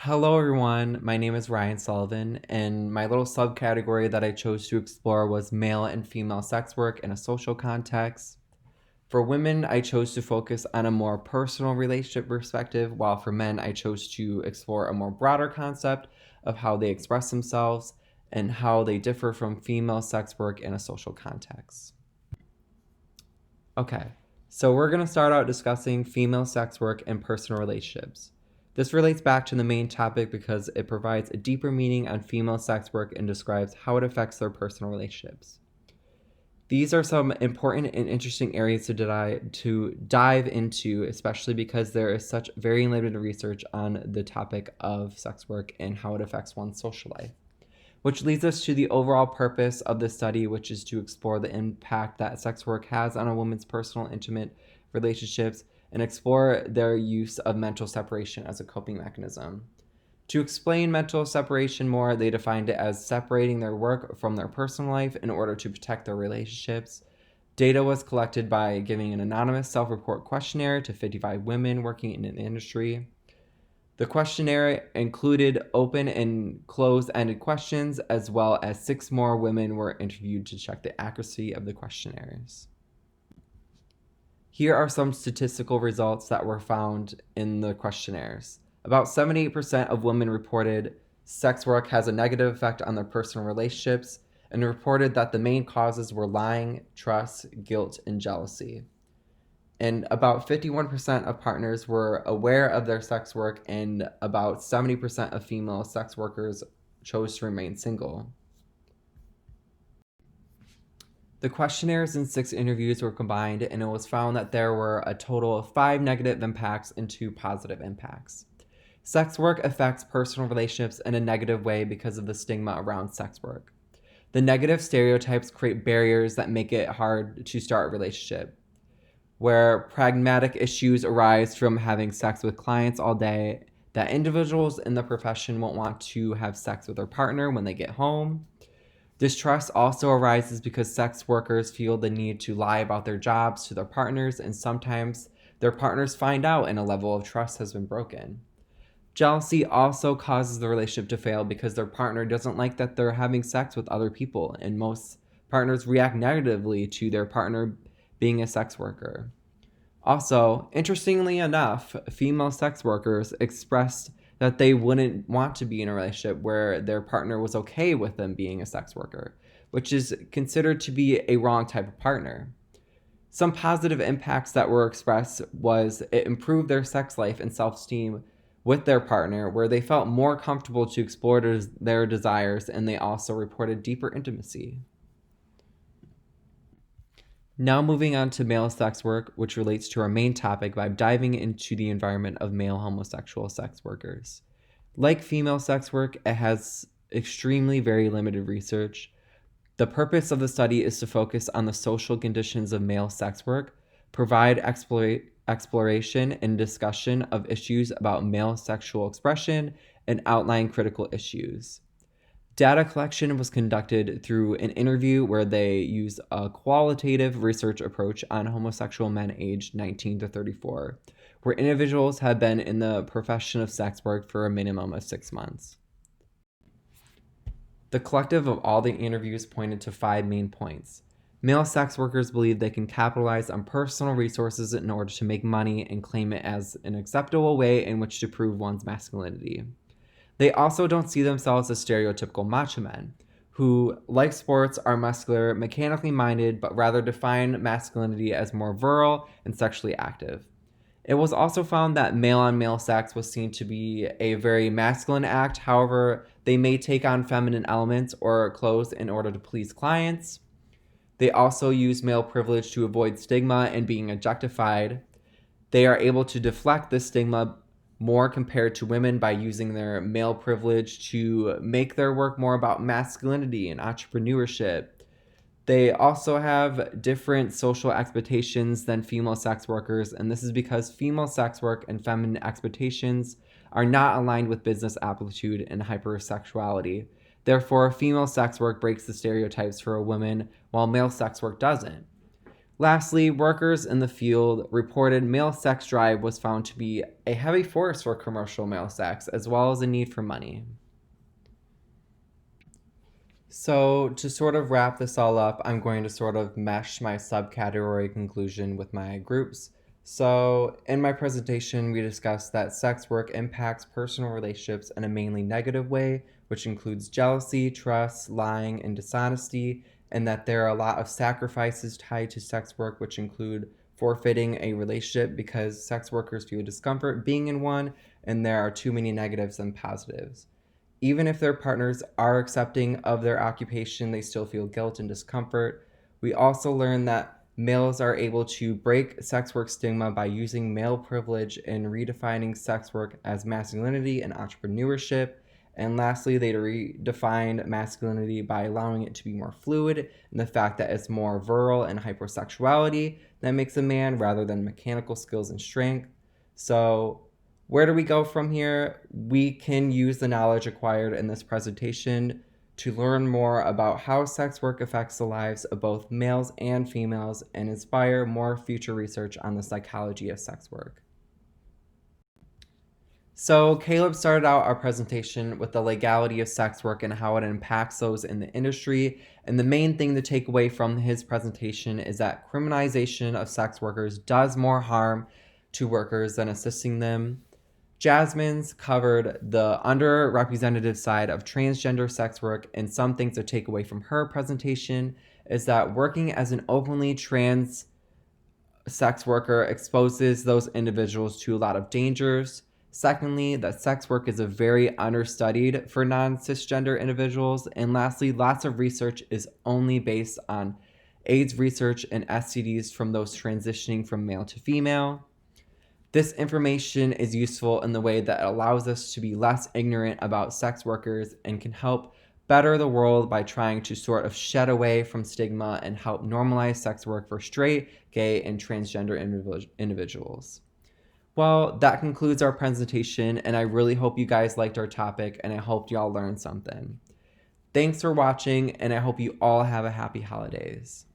Hello, everyone. My name is Ryan Sullivan, and my little subcategory that I chose to explore was male and female sex work in a social context. For women, I chose to focus on a more personal relationship perspective, while for men, I chose to explore a more broader concept of how they express themselves and how they differ from female sex work in a social context. Okay, so we're going to start out discussing female sex work and personal relationships. This relates back to the main topic because it provides a deeper meaning on female sex work and describes how it affects their personal relationships. These are some important and interesting areas to dive into, especially because there is such very limited research on the topic of sex work and how it affects one's social life. Which leads us to the overall purpose of this study, which is to explore the impact that sex work has on a woman's personal, intimate relationships and explore their use of mental separation as a coping mechanism. To explain mental separation more, they defined it as separating their work from their personal life in order to protect their relationships. Data was collected by giving an anonymous self-report questionnaire to 55 women working in an industry. The questionnaire included open and closed-ended questions, as well as 6 more women were interviewed to check the accuracy of the questionnaires. Here are some statistical results that were found in the questionnaires. About 78% of women reported sex work has a negative effect on their personal relationships and reported that the main causes were lying, trust, guilt, and jealousy. And about 51% of partners were aware of their sex work, and about 70% of female sex workers chose to remain single. The questionnaires and 6 interviews were combined, and it was found that there were a total of 5 negative impacts and 2 positive impacts. Sex work affects personal relationships in a negative way because of the stigma around sex work. The negative stereotypes create barriers that make it hard to start a relationship, where pragmatic issues arise from having sex with clients all day, that individuals in the profession won't want to have sex with their partner when they get home. Distrust also arises because sex workers feel the need to lie about their jobs to their partners, and sometimes their partners find out and a level of trust has been broken. Jealousy also causes the relationship to fail because their partner doesn't like that they're having sex with other people, and most partners react negatively to their partner being a sex worker. Also, interestingly enough, female sex workers expressed that they wouldn't want to be in a relationship where their partner was okay with them being a sex worker, which is considered to be a wrong type of partner. Some positive impacts that were expressed was it improved their sex life and self-esteem with their partner, where they felt more comfortable to explore their desires, and they also reported deeper intimacy. Now moving on to male sex work, which relates to our main topic by diving into the environment of male homosexual sex workers. Like female sex work, it has extremely very limited research. The purpose of the study is to focus on the social conditions of male sex work, provide exploration and discussion of issues about male sexual expression, and outline critical issues. Data collection was conducted through an interview where they use a qualitative research approach on homosexual men aged 19 to 34, where individuals have been in the profession of sex work for a minimum of 6 months. The collective of all the interviews pointed to 5 main points. Male sex workers believe they can capitalize on personal resources in order to make money and claim it as an acceptable way in which to prove one's masculinity. They also don't see themselves as stereotypical macho men, who, like sports, are muscular, mechanically minded, but rather define masculinity as more virile and sexually active. It was also found that male-on-male sex was seen to be a very masculine act. However, they may take on feminine elements or clothes in order to please clients. They also use male privilege to avoid stigma and being objectified. They are able to deflect this stigma more compared to women by using their male privilege to make their work more about masculinity and entrepreneurship. They also have different social expectations than female sex workers, and this is because female sex work and feminine expectations are not aligned with business aptitude and hypersexuality. Therefore, female sex work breaks the stereotypes for a woman, while male sex work doesn't. Lastly, workers in the field reported male sex drive was found to be a heavy force for commercial male sex, as well as a need for money. So, to sort of wrap this all up, I'm going to sort of mesh my subcategory conclusion with my groups. So, in my presentation, we discussed that sex work impacts personal relationships in a mainly negative way, which includes jealousy, trust, lying, and dishonesty, and that there are a lot of sacrifices tied to sex work, which include forfeiting a relationship because sex workers feel discomfort being in one, and there are too many negatives than positives. Even if their partners are accepting of their occupation, they still feel guilt and discomfort. We also learn that males are able to break sex work stigma by using male privilege and redefining sex work as masculinity and entrepreneurship. And lastly, they redefined masculinity by allowing it to be more fluid, and the fact that it's more virile and hypersexuality that makes a man rather than mechanical skills and strength. So, where do we go from here? We can use the knowledge acquired in this presentation to learn more about how sex work affects the lives of both males and females and inspire more future research on the psychology of sex work. So, Caleb started out our presentation with the legality of sex work and how it impacts those in the industry. And the main thing to take away from his presentation is that criminalization of sex workers does more harm to workers than assisting them. Jasmine's covered the underrepresented side of transgender sex work, and some things to take away from her presentation is that working as an openly trans sex worker exposes those individuals to a lot of dangers. Secondly, that sex work is a very understudied for non-cisgender individuals. And lastly, lots of research is only based on AIDS research and STDs from those transitioning from male to female. This information is useful in the way that it allows us to be less ignorant about sex workers and can help better the world by trying to sort of shed away from stigma and help normalize sex work for straight, gay, and transgender individuals. Well, that concludes our presentation, and I really hope you guys liked our topic, and I hope y'all learned something. Thanks for watching, and I hope you all have a happy holidays.